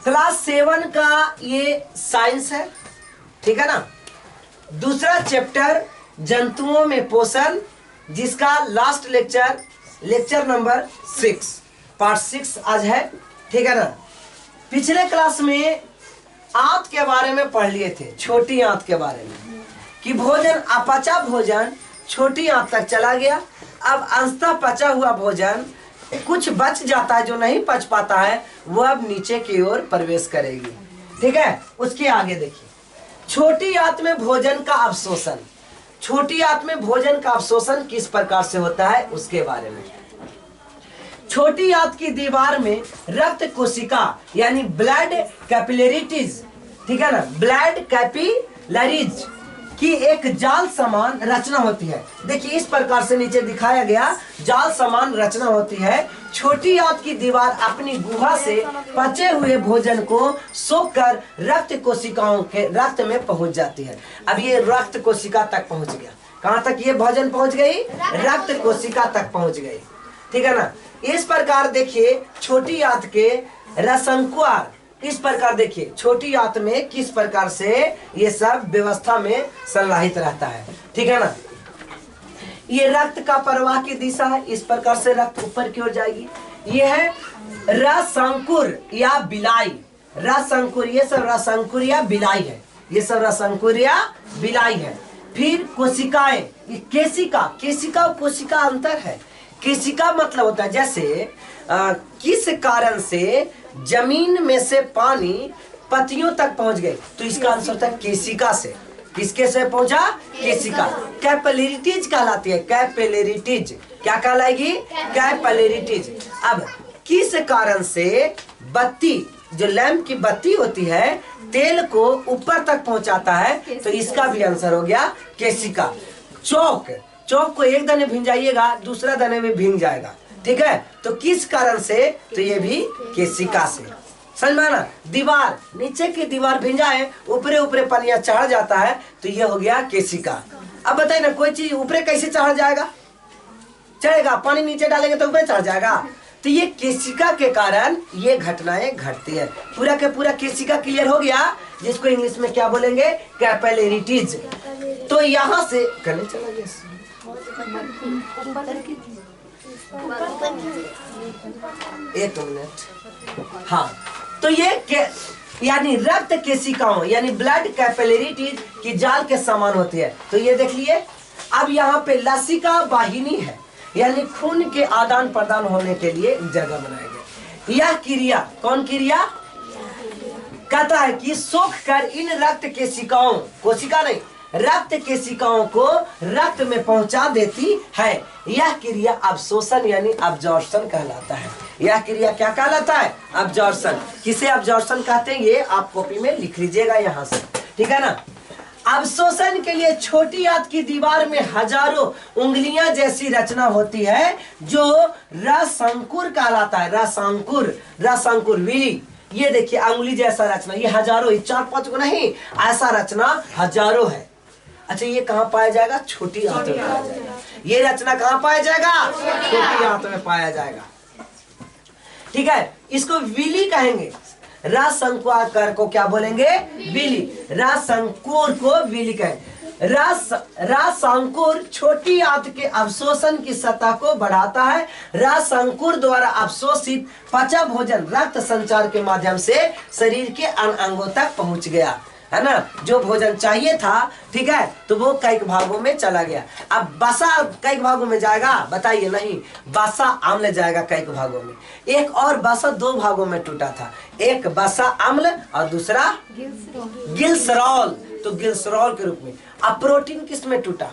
Class 7 का ये science है, ठीक है ना। दूसरा चैप्टर जंतुओं में पोषण, जिसका लास्ट लेक्चर नंबर 6, पार्ट 6 आज है, ठीक है ना। पिछले क्लास में आंत के बारे में पढ़ लिए थे, छोटी आंत के बारे में, कि भोजन अपचा भोजन छोटी आंत तक चला गया। अब अंततः पचा हुआ भोजन कुछ बच जाता है, जो नहीं पच पाता है वो अब नीचे की ओर प्रवेश करेगी, ठीक है। उसके आगे देखिए, छोटी आंत में भोजन का अवशोषण। छोटी आंत में भोजन का अवशोषण किस प्रकार से होता है उसके बारे में। छोटी आंत की दीवार में रक्त कोशिका यानी ब्लड कैपिलरीज, ठीक है ना, ब्लड कैपिलरीज की एक जाल समान रचना होती है। देखिए इस प्रकार से नीचे दिखाया गया जाल समान रचना होती है। छोटी आंत की दीवार अपनी गुहा से पचे हुए भोजन को सोखकर रक्त कोशिकाओं के रक्त में पहुंच जाती है। अब ये रक्त कोशिका तक पहुंच गया। कहां तक ये भोजन पहुंच गई? रक्त कोशिका तक पहुंच गई, ठीक है ना। इस प्रकार देखिए छोटी आंत के रसंक्वार, इस प्रकार देखिए छोटी आंत में किस प्रकार से ये सब व्यवस्था में संलाहित रहता है, ठीक है ना। ये रक्त का प्रवाह की दिशा है, इस प्रकार से रक्त ऊपर की ओर जाएगी। ये है रसंकुर या बिलाई, रसंकुर, ये सब रसंकुर या बिलाई है, ये सब रसंकुर या बिलाई है। फिर कोशिकाएं, केशिका, केशिका और कोशिका अंतर है। केशिका मतलब होता है जैसे किस कारण से जमीन में से पानी पत्तियों तक पहुंच गए, तो इसका आंसर था केशिका से। किसके से पहुंचा? केशिका। कैपिलरीज कहलाती है, कैपिलरीज क्या कहलाएगी? कैपिलरीज। अब किस कारण से बत्ती, जो लैंप की बत्ती होती है, तेल को ऊपर तक पहुंचाता है, तो इसका भी आंसर हो गया केशिका। चौक, चौक को एक दाने भिंजाइएगा दूसरा दाने में भींग जाएगा, ठीक है। तो किस कारण से? तो ये भी केशिका से। समझ में ना। दीवार, नीचे की दीवार भिंजाए ऊपरे ऊपरे पनिया चढ़ जाता है, तो ये हो गया केशिका। अब बताइए ना, कोई चीज ऊपरे कैसे चढ़ जाएगा? चढ़ेगा, पानी नीचे डालेंगे तो ऊपर चढ़ जाएगा। तो ये केशिका के कारण ये घटनाएं घटती है। पूरा के पूरा केशिका क्लियर हो गया, जिसको इंग्लिश में क्या बोलेंगे? कैपिलरीज। तो यहाँ से करने चला गया, एक मिनट। हाँ, तो ये यानी रक्त केशिकाओं यानी ब्लड कैपिलरीज की जाल के समान होती है। तो ये देख लिए। अब यहाँ पे लसिका वाहिनी है, यानी खून के आदान प्रदान होने के लिए जगह बनाया गया। यह क्रिया, कौन क्रिया? कहता है कि सोख कर इन रक्त केशिकाओं, कोशिका नहीं, रक्त केशिकाओं को रक्त में पहुंचा देती है। यह क्रिया अवशोषण यानी अब्जॉर्प्शन कहलाता है। यह क्रिया क्या कहलाता है? अब्जॉर्प्शन। किसे अब्जॉर्प्शन कहते हैं ये आप कॉपी में लिख लीजिएगा यहाँ से, ठीक है ना। अवशोषण के लिए छोटी आंत की दीवार में हजारों उंगलियां जैसी रचना होती है, जो रसंकुर कहलाता है। रसंकुर, रसंकुर विली। ये देखिए अंगुली जैसा रचना, ये हजारों, 4-5 को नहीं, ऐसा रचना हजारों है। अच्छा, ये कहाँ पाया जाएगा? छोटी आंत में पाया जाएगा। ये रचना कहाँ पाया जाएगा? छोटी आंत में पाया जाएगा, ठीक है। इसको विली कहेंगे। रसंकुर को क्या बोलेंगे? विली। रसंकुर को विली कहेंगे। रसंकुर छोटी आंत के अवशोषण की सतह को बढ़ाता है। रसंकुर द्वारा अवशोषित पचा भोजन रक्त संचार के माध्यम से शरीर के अन्य अंगों तक पहुंच गया, है ना। जो भोजन चाहिए था, ठीक है, तो वो कई भागों में चला गया। अब बसा कई भागों में जाएगा? बताइए, नहीं, बसा अम्ल जाएगा कई भागों में। एक और बसा 2 भागों में टूटा था, एक बसा अम्ल और दूसरा गिल्सरॉल। तो गिल्सरॉल के रूप में। अब प्रोटीन किस में टूटा?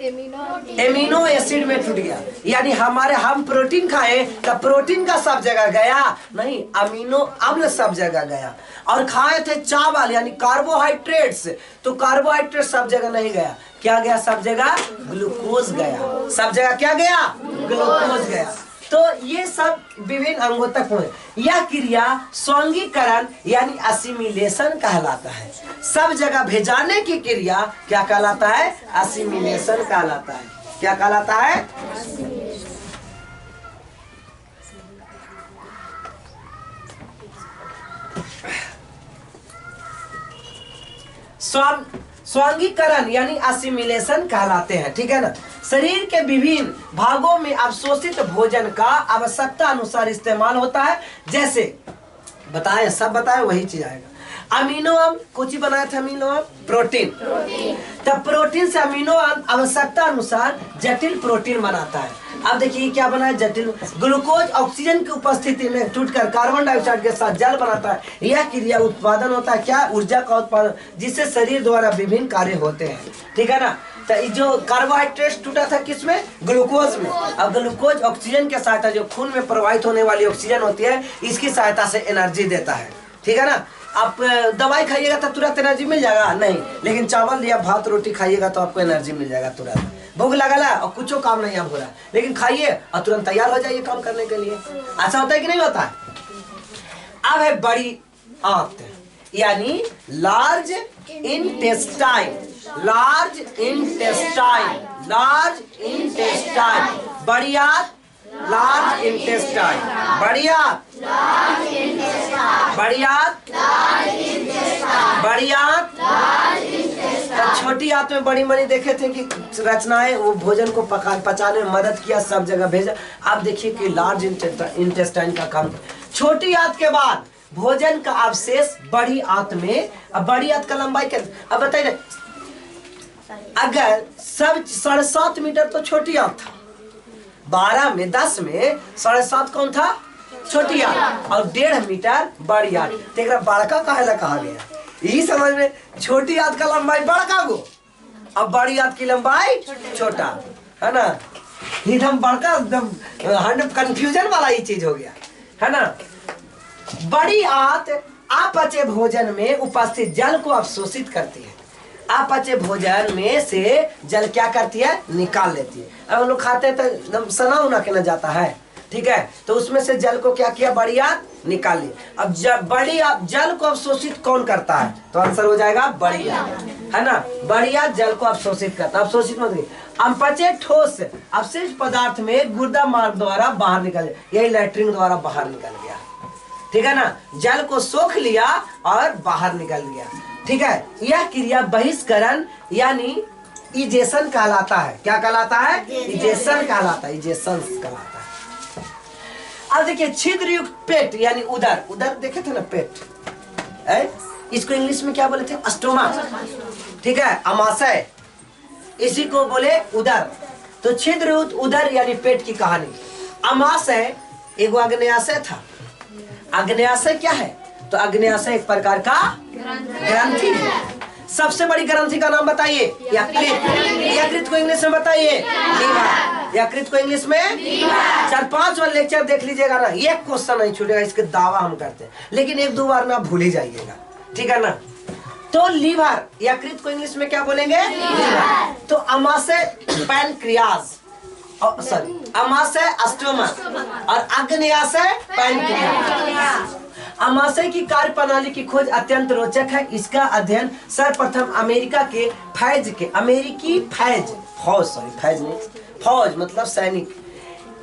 एमिनो एसिड में टूट गया। यानी हम प्रोटीन खाए तो प्रोटीन का सब जगह गया नहीं, अमीनो अम्ल सब जगह गया। और खाए थे चावल यानी कार्बोहाइड्रेट्स, तो कार्बोहाइड्रेट सब जगह नहीं गया। क्या गया सब जगह? ग्लूकोज गया। सब जगह क्या गया? ग्लूकोज गया। तो ये सब विभिन्न अंगों तक पहुंचे। यह क्रिया स्वांगीकरण यानी असिमिलेशन कहलाता है। सब जगह भेजाने की क्रिया क्या कहलाता है? असिमिलेशन कहलाता है। क्या कहलाता है? स्वांगीकरण यानी असिमिलेशन कहलाते हैं, ठीक है ना। शरीर के विभिन्न भागों में अवशोषित भोजन का आवश्यकता अनुसार इस्तेमाल होता है। जैसे बताए, सब बताए वही चीज आएगा। अमीनो अम्ल, कुछ ही बनाया था अमीनो अम्ल, प्रोटीन। तब प्रोटीन से अमीनो अम्ल आवश्यकता अनुसार जटिल प्रोटीन बनाता है। अब देखिए क्या बना है, जटिल ग्लूकोज ऑक्सीजन की उपस्थिति में टूटकर कार्बन डाइऑक्साइड के साथ जल बनाता है। यह क्रिया उत्पादन होता है क्या, ऊर्जा का उत्पादन, जिससे शरीर द्वारा विभिन्न कार्य होते हैं, ठीक है ना। तो जो कार्बोहाइड्रेट टूटा था किसमें, ग्लूकोज में। अब ग्लूकोज ऑक्सीजन के सहायता, जो खून में प्रवाहित होने वाली ऑक्सीजन होती है, इसकी सहायता से एनर्जी देता है, ठीक है ना। आप दवाई खाइएगा तो तुरंत एनर्जी मिल जाएगा नहीं, लेकिन चावल या भात रोटी खाइएगा तो आपको एनर्जी मिल जाएगा तुरंत। भूख लगा और कुछ काम नहीं अब हो रहा, लेकिन खाइए और तुरंत तैयार हो जाइए काम करने के लिए। ऐसा होता है कि नहीं होता है। अब है बड़ी आंत यानी large intestine, large intestine, large intestine, बड़ी आंत, लार्ज इंटेस्टाइन, बड़ी आंत, बड़ी आंत, बड़ी आंत। छोटी आंत में बड़ी बड़ी देखे थे कि रचनाएं वो भोजन को पचाने में मदद किया, सब जगह भेजा। अब देखिए कि लार्ज इंटेस्टाइन का काम। छोटी आंत के बाद भोजन का अवशेष बड़ी आंत में। अब बड़ी आंत का लंबाई क्या, अब बताइए, अगर सब 7.5 मीटर तो छोटी आंत था, 12 में 10 में 7.5 कौन था, छोटी आंत, और 1.5 मीटर बड़ी आंत। तेरा बड़का काहे कहा गया, यही समझ में। छोटी आंत का लंबाई बड़का गो, अब बड़ी आंत की लंबाई छोटा, है ना। एकदम बड़का, एकदम 100 कंफ्यूजन वाला ही चीज हो गया, है ना। बड़ी आंत अपचे भोजन में उपस्थित जल को अवशोषित करती है। अपचे भोजन में से जल क्या करती है, निकाल लेती है। अब हम लोग खाते हैं तो एकदम सना उना के न जाता है, ठीक है, तो उसमें से जल को क्या किया, बड़ी आंत निकाल ली। अब जब बड़ी आंत जल को अवशोषित कौन करता है, तो आंसर हो जाएगा बड़ी आंत, है ना। बड़ी आंत जल को अवशोषित करता है, अवशोषित मतलब अपचे ठोस अवशेष पदार्थ में गुर्दा मार्ग द्वारा बाहर निकल, यही लैट्रिन द्वारा बाहर निकल गया, ठीक है ना। जल को सोख लिया और बाहर निकल गया, ठीक है। यह क्रिया बहिष्करण यानी इजेशन कहलाता है। क्या कहलाता है, इजेशन कहलाता है, इजेशन कहलाता है। अब देखिए छिद्र युक्त पेट यानी उदर, उदर देखे थे ना पेट, इसको इंग्लिश में क्या बोले थे, स्टोमक, ठीक है, अमाशय, इसी को बोले उदर। तो छिद्र युक्त उदर यानी पेट की कहानी। अमाशय एगो अग्न्याशय था। अग्न्याशय क्या है, तो अग्न्याशय एक प्रकार का ग्रंथि है। सबसे बड़ी ग्रंथि का नाम बताइए, यकृत। यकृत को इंग्लिश में बताइए, लीवर। यकृत को इंग्लिश में 4-5 बार लेक्चर देख लीजिएगा ना, एक क्वेश्चन नहीं छूटेगा, इसके दावा हम करते हैं, लेकिन 1-2 बार ना भूल ही जाइएगा, ठीक है ना। तो लीवर, यकृत को इंग्लिश में क्या बोलेंगे, लीवर। तो अमाशय पैनक्रियाज, सॉरी अमाशय स्टोमक और अग्न्याशय पैनक्रियाज। अमाशय की कार्य प्रणाली की खोज अत्यंत रोचक है। इसका अध्ययन सर्वप्रथम अमेरिका के अमेरिकी फौज मतलब सैनिक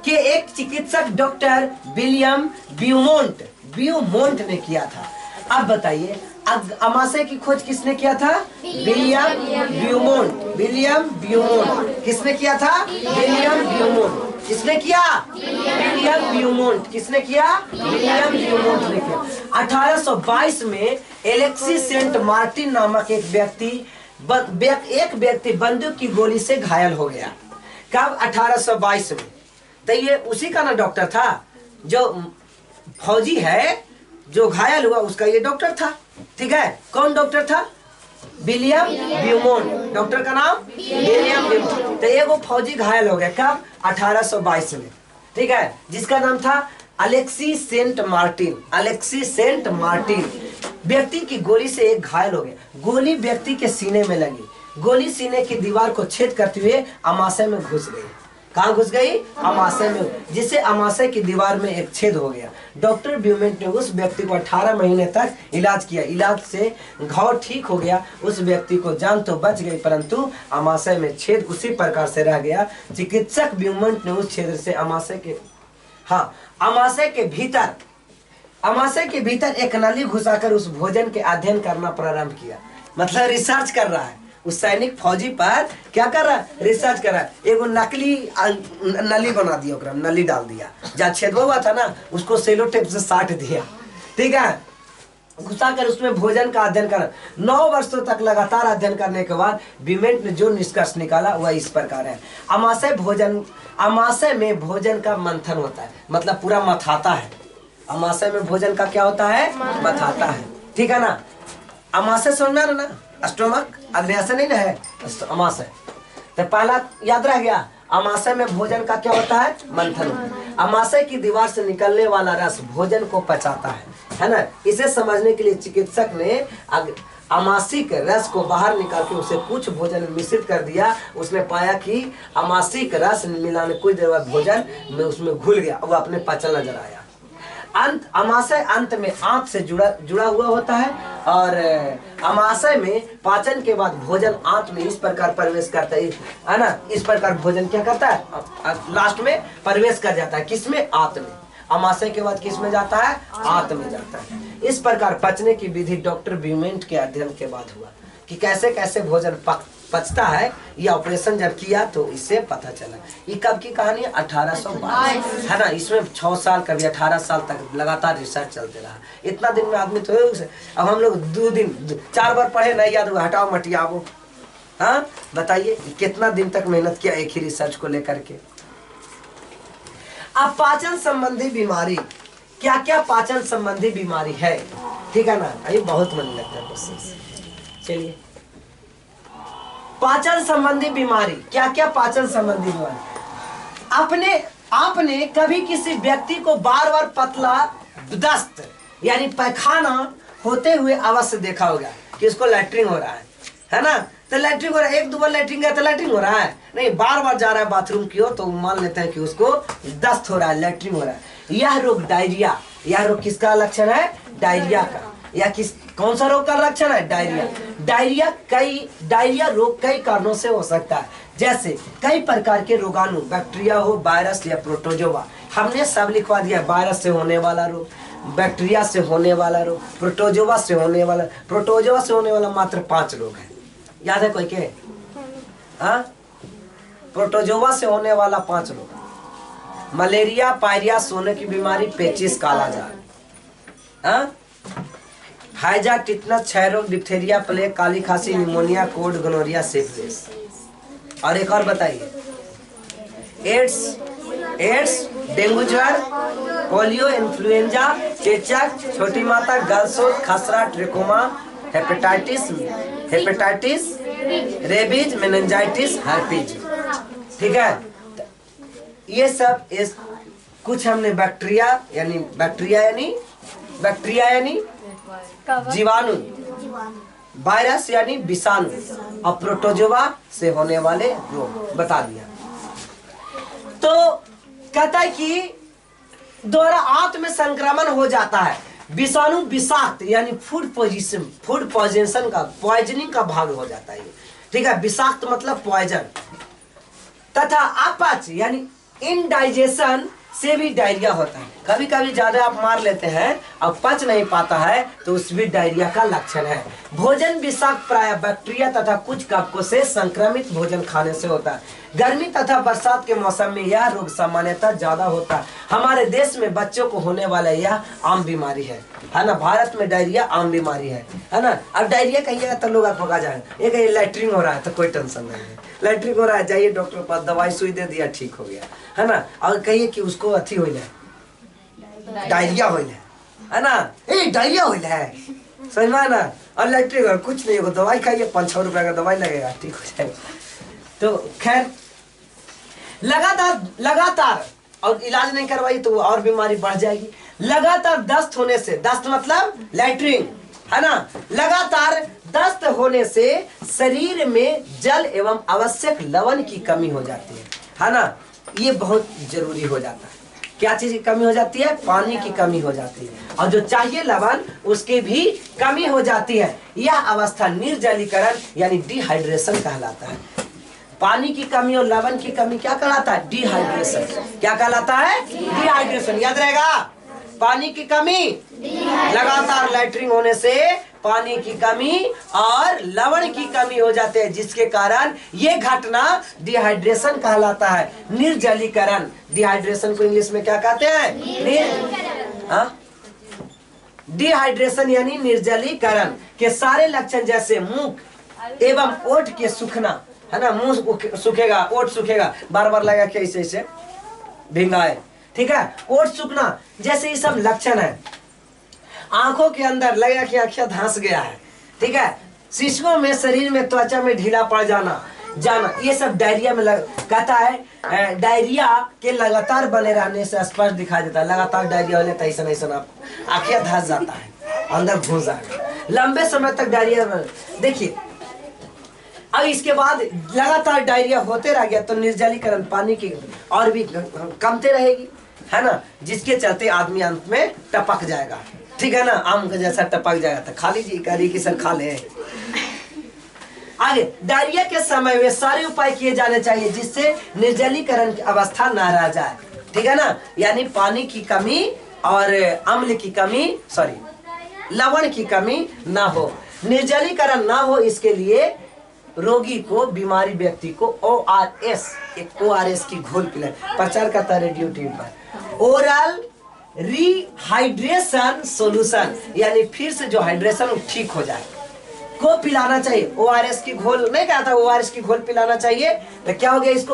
के एक चिकित्सक डॉक्टर विलियम ब्यूमोंट ने किया था। अब बताइए अमाशय की खोज किसने किया था, विलियम ब्यूमोंट। किसने किया था, विलियम ब्यूमोंट। किसने किया, विलियम ब्यूमोंट। किसने किया, विलियम ब्यूमोंट ने किया। 1822 में एलेक्सी सेंट मार्टिन नामक एक व्यक्ति बंदूक की गोली से घायल हो गया। कब, 1822 में। तो ये उसी का ना डॉक्टर था, जो फौजी है जो घायल हुआ उसका ये डॉक्टर था, ठीक है। कौन डॉक्टर था, विलियम ब्यूमोंट। डॉक्टर का नाम विलियम ब्यूमोंट। तो एक वो फौजी घायल हो गया, कब, 1822 में, ठीक है, जिसका नाम था अलेक्सी सेंट मार्टिन। व्यक्ति की गोली से एक घायल हो गया। गोली व्यक्ति के सीने में लगी। गोली सीने की दीवार को छेद करते हुए अमाशय में घुस गई। कहाँ घुस गई, अमाशय में, जिससे अमाशय की दीवार में एक छेद हो गया। डॉक्टर ब्यूमोंट ने उस व्यक्ति को 18 महीने तक इलाज किया। इलाज से घाव ठीक हो गया। उस व्यक्ति को जान तो बच गई, परंतु अमाशय में छेद उसी प्रकार से रह गया। चिकित्सक ब्यूमोंट ने उस छेद से अमाशय के भीतर एक नली घुसाकर उस भोजन के अध्ययन करना प्रारंभ किया। मतलब रिसर्च कर रहा है, उस सैनिक फौजी पर क्या कर रहा है, रिसर्च कर रहा है। एगो नकली नली बना दिया, ओकरा नली डाल दिया, जहाँ छेदवा हुआ था ना उसको सेलो टेप से साट दिया, ठीक है, घुसा कर उसमें भोजन का अध्ययन कर 9 वर्षों तक लगातार अध्ययन करने के बाद बिमेंट ने जो निष्कर्ष निकाला वह इस प्रकार है। अमाशय में भोजन का मंथन होता है, मतलब पूरा मथाता है। अमाशय में भोजन का क्या होता है, मथाता है, ठीक है ना। अमाशय सुनना ना, स्टोमक, अग्न्याशय नहीं ना है, अमाशय। तो पहला याद रह गया, अमाशय में भोजन का क्या होता है, मंथन। अमाशय की दीवार से निकलने वाला रस भोजन को पचाता है ना। इसे समझने के लिए चिकित्सक ने अमाशिक रस को बाहर निकाल के उसे कुछ भोजन में मिश्रित कर दिया। उसने पाया कि अमाशिक रस मिलाने कुछ देर बाद भोजन में उसमें घुल गया, वो अपने पचल नजर आया। अमाशय अंत में आंत से जुड़ा हुआ होता है, और अमाशय में पाचन के बाद भोजन आंत में इस प्रकार प्रवेश करता है ना। इस प्रकार भोजन क्या करता है, लास्ट में प्रवेश कर जाता है, किसमें, आंत में। अमाशय के बाद किस में जाता है, आंत में जाता है। इस प्रकार पचने की विधि डॉक्टर बिमेंट के अध्ययन के बाद हुआ कि कैसे कैसे भोजन पचता है। ये ऑपरेशन जब किया तो इससे पता चला। ये कब की कहानी है, 1822 है ना। इसमें 6 साल कभी 18 साल तक लगातार रिसर्च चलते रहा। इतना दिन में आदमी तो, अब हम लोग 2 दिन 4 बार पढ़े नहीं याद हुआ, हटाओ मटियावो। हाँ बताइए कितना दिन तक मेहनत किया एक ही रिसर्च को लेकर के। अब पाचन संबंधी बीमारी, क्या क्या पाचन संबंधी बीमारी है, ठीक है ना। अभी बहुत मन लगता है क्वेश्चन। चलिए, पाचन संबंधी बीमारी, क्या क्या पाचन संबंधी बीमारी। आपने कभी किसी व्यक्ति को बार बार पतला दस्त यानी पैखाना होते हुए अवश्य देखा होगा कि उसको लैट्रिन हो रहा है ना। तो लैट्रिन हो रहा है, 1-2 बार लैट्रिन गया तो लैट्रिन हो रहा है नहीं, बार बार जा रहा है बाथरूम की ओर, तो मान लेते हैं कि उसको दस्त हो रहा है, लैट्रिन हो रहा है। यह रोग डायरिया, यह रोग किसका लक्षण है, डायरिया का। या कौन सा रोग का लक्षण है, डायरिया। डायरिया रोग कई कारणों से हो सकता है, जैसे कई प्रकार के रोगाणु, बैक्टीरिया हो, वायरस या प्रोटोजोआ। हमने सब लिखवा दिया, वायरस से होने वाला रोग, बैक्टीरिया से होने वाला रोग, प्रोटोजोआ से होने वाला मात्र 5 रोग है। याद है कोई के, हाँ, प्रोटोजोआ से होने वाला 5 रोग, मलेरिया, पायरिया, सोने की बीमारी, पेचिस, कालाजार, हाँ, हाइजा, टिटनस, क्षय रोग, डिप्थेरिया, प्लेग, काली खांसी, निमोनिया, कोल्ड, गोनोरिया, सिफिलिस। और एक और बताइए, एड्स, डेंगू ज्वर, पोलियो, इन्फ्लुएंजा, चेचक, छोटी माता, गलसोट, खसरा, ट्रिकोमा, हेपेटाइटिस, रेबीज, मेनिंजाइटिस, हर्पीज, ठीक है। ये सब कुछ हमने बैक्टीरिया यानी जीवाणु, वायरस यानी विषाणु, और प्रोटोजोआ से होने वाले रोग बता दिया। तो कहता है कि द्वारा आंत में संक्रमण हो जाता है। विषाणु विषाक्त यानी फूड पॉइजन का, पॉइजनिंग का भाग हो जाता है, ठीक है। विषाक्त मतलब पॉइजन। तथा अपच यानी इनडाइजेशन से भी डायरिया होता है। कभी कभी ज्यादा आप मार लेते हैं और पच नहीं पाता है तो उसमें डायरिया का लक्षण है। भोजन विषाक्त प्राय बैक्टीरिया तथा कुछ कवकों से संक्रमित भोजन खाने से होता है। गर्मी तथा बरसात के मौसम में यह रोग सामान्यतः ज्यादा होता है। हमारे देश में बच्चों को होने वाला यह आम बीमारी है ना। भारत में डायरिया आम बीमारी है ना। अब डायरिया कहिएगा तो लोग आप भगा जाएंगे, ये लैट्रिन हो रहा है तो कोई टेंशन नहीं है, लैट्रिन हो रहा है जाइए डॉक्टर के पास, दवाई सुई दे दिया ठीक हो गया, है ना। और कहिए कि उसको अथी हो जाए, डायरिया हो जाए, है ना, डायरिया हो जाए, समझ में ना। और लैट्रिन कुछ नहीं होगा, दवाई खाइए, 5-6 रुपए का दवाई लगेगा, ठीक हो जाएगा। तो खैर लगातार और इलाज नहीं करवाई तो और बीमारी बढ़ जाएगी। लगातार दस्त होने से, दस्त मतलब लैट्रिन, है ना, लगातार दस्त होने से शरीर में जल एवं आवश्यक लवण की कमी हो जाती है ना। ये बहुत जरूरी हो जाता है। क्या चीज की कमी हो जाती है, पानी की कमी हो जाती है, और जो चाहिए लवण उसकी भी कमी हो जाती है। यह अवस्था निर्जलीकरण यानी डिहाइड्रेशन कहलाता है। पानी की कमी और लवण की कमी क्या कहलाता है, डिहाइड्रेशन। क्या कहलाता है, डिहाइड्रेशन। याद रहेगा, पानी की कमी, लगातार लैट्रिन होने से पानी की कमी और लवण की कमी हो जाते हैं, जिसके कारण ये घटना डिहाइड्रेशन कहलाता है, निर्जलीकरण। डिहाइड्रेशन को इंग्लिश में क्या कहते हैं? डिहाइड्रेशन यानी निर्जलीकरण के सारे लक्षण, जैसे मुंह एवं ओठ के सूखना, है ना, मुंह सूखेगा, ओठ सूखेगा, बार बार लगा के ऐसे ऐसे भिंगाए, ठीक है, ओठ सूखना, जैसे ये सब लक्षण है। आंखों के अंदर लगा कि आंखें धंस गया है, ठीक है, शिशुओं में शरीर में त्वचा में ढीला पड़ जाना, ये सब डायरिया में कहता है। डायरिया के लगातार बने रहने से स्पष्ट दिखाई देता है। लगातार डायरिया होने तो ऐसा आंखें धंस जाता है, अंदर घुस जाएगा, लंबे समय तक डायरिया। देखिए अब इसके बाद लगातार डायरिया होते रह गया तो निर्जलीकरण, पानी की और भी कमते रहेगी, है ना, जिसके चलते आदमी अंत में टपक जाएगा, ठीक है ना, आम का जैसा टपक जाएगा। तो खा लीजिए, करी कि सर खा ले। आगे, डायरिया के समय वे सारे उपाय किए जाने चाहिए जिससे निर्जलीकरण की अवस्था न रह जाए, ठीक है ना, यानी पानी की कमी और अम्ल की कमी, लवण की कमी ना हो, निर्जलीकरण ना हो। इसके लिए रोगी को, बीमारी व्यक्ति को ORS, एक ORS की घोल पिलाए, प्रचार करता रेडियो टीवी पर, ओरल रिहाइड्रेशन सॉल्यूशन, यानी फिर से जो हाइड्रेशन ठीक हो जाए को पिलाना चाहिए। ORS की घोल नहीं कहता, ORS की घोल पिलाना चाहिए, तो क्या हो गया, इसको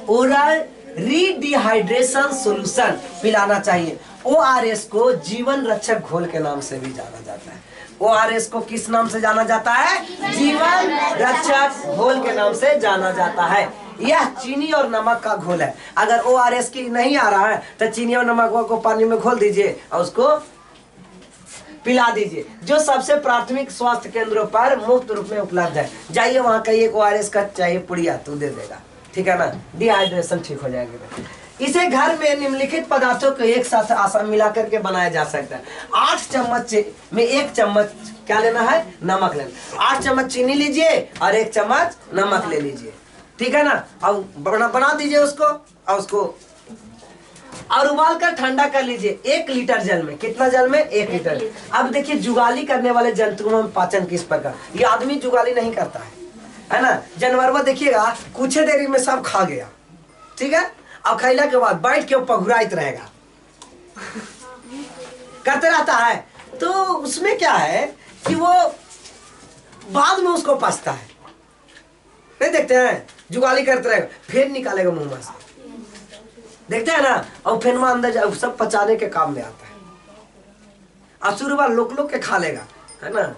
ओरल रीडिहाइड्रेशन सॉल्यूशन पिलाना चाहिए। ORS को जीवन रक्षक घोल के नाम से भी जाना जाता है। ORS को किस नाम से जाना जाता है? जीवन रक्षक घोल के नाम से जाना जाता है। यह चीनी और नमक का घोल है। अगर ORS की नहीं आ रहा है तो चीनी और नमक को पानी में घोल दीजिए और उसको पिला दीजिए, जो सबसे प्राथमिक स्वास्थ्य केंद्रों पर मुफ्त रूप में उपलब्ध है। जाइए वहां कहिए ORS का चाहिए पुड़िया, तो दे देगा, ठीक है ना, डिहाइड्रेशन ठीक हो जाएगा। इसे घर में निम्नलिखित पदार्थों को एक साथ आसान मिला करके बनाया जा सकता है। 8 चम्मच में 1 चम्मच क्या लेना है? नमक लेना। 8 चम्मच चीनी लीजिए और 1 चम्मच नमक ले लीजिए, ठीक है ना। अब बना दीजिए उसको और उबाल कर ठंडा कर लीजिए 1 लीटर जल में। कितना जल में? 1 लीटर। अब देखिए जुगाली करने वाले जंतुओं में पाचन किस प्रकार, ये आदमी जुगाली नहीं करता है ना। जानवर देखिएगा कुछ देरी में सब खा गया, ठीक है, अब खैला के बाद बैठ के पघुराइत रहेगा, करते रहता है। तो उसमें क्या है कि वो बाद में उसको पछता है, नहीं देखते हैं, जुगाली करते रहेगा, फिर निकालेगा मुंह में से, देखते हैं ना, और फिर में अंदर सब पचाने के काम में आता है। असुरवा लोक के खा लेगा, है ना,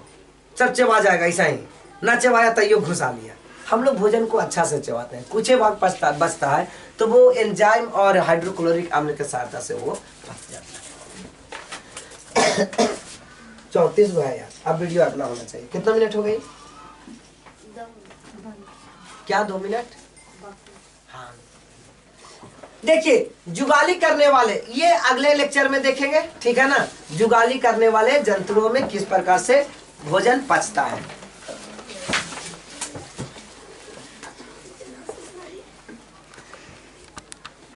सब चबा जाएगा, ऐसा ही ना चबाया तैयो घुसा लिया। हम लोग भोजन को अच्छा से चबाते हैं, कुछ भाग बचता है तो वो एंजाइम और हाइड्रोक्लोरिक अम्ल के सहायता से वो पच जाता है। 34 हुआ है यार, अब वीडियो अपना होना चाहिए। कितना मिनट हो गई? क्या 2 मिनट? हाँ, देखिए जुगाली करने वाले, ये अगले लेक्चर में देखेंगे, ठीक है ना, जुगाली करने वाले जंतुओं में किस प्रकार से भोजन पचता है।